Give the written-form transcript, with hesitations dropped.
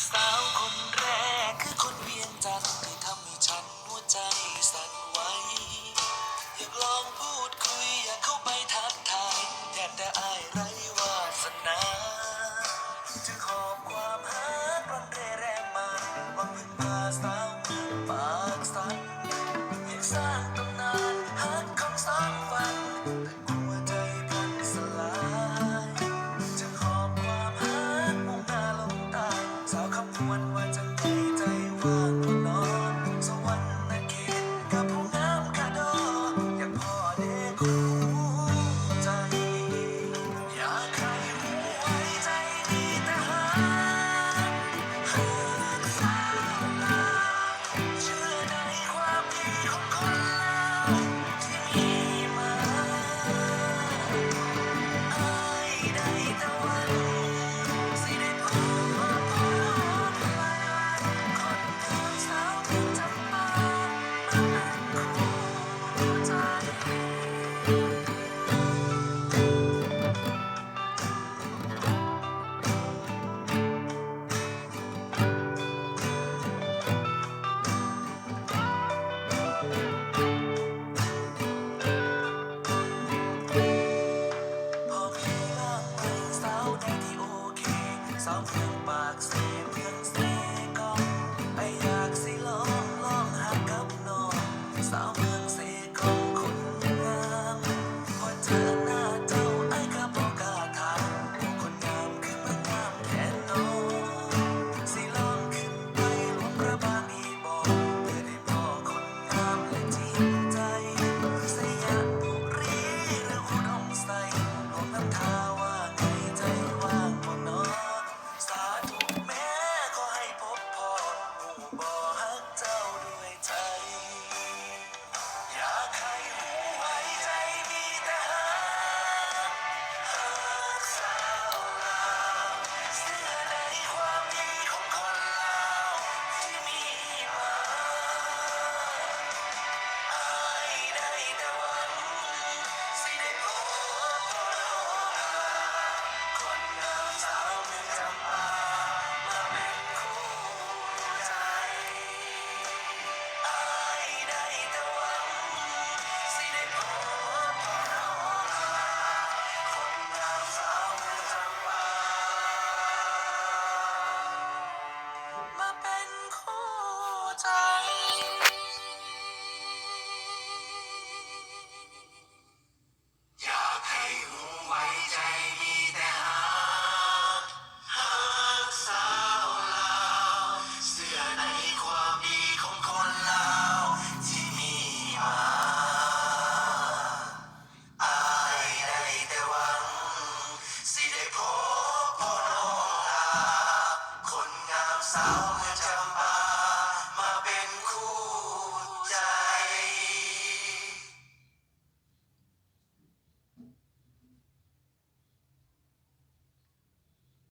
สาวคนแรกคือคนเวียงจันทร์ที่ทำให้ฉันหัวใจสั่นไหวอยากลองพูดคุยอยากเข้าไปทักทายแทบแต่อายไรวาสนาจึงขอบความหักรันเร่แรงมาหวังพึ่งพาสาวเมืองปากสันอยากสร้างตำนานหักของสองฝันแต่กลัวใจพลันสลายจึงหอบความหักมุ่งหน้าลงใต้สาวคำนวณว่าจะใจใจว่างบ่นอนสวรรค์เขตกับผู้งามคาดออยากพ่อเด็กคู่ใจอยากให้หูไว้ใจดีแต่หากสาวลาวเชื่อในความดีของคนลาวที่มีมา อายได้แต่หวังสิได้พบคนงามสาวเมืองจำปามาเป็นคู่ใจพอมีบ้างไหมสาวใดที่โอเคสาวเมืองปากเซ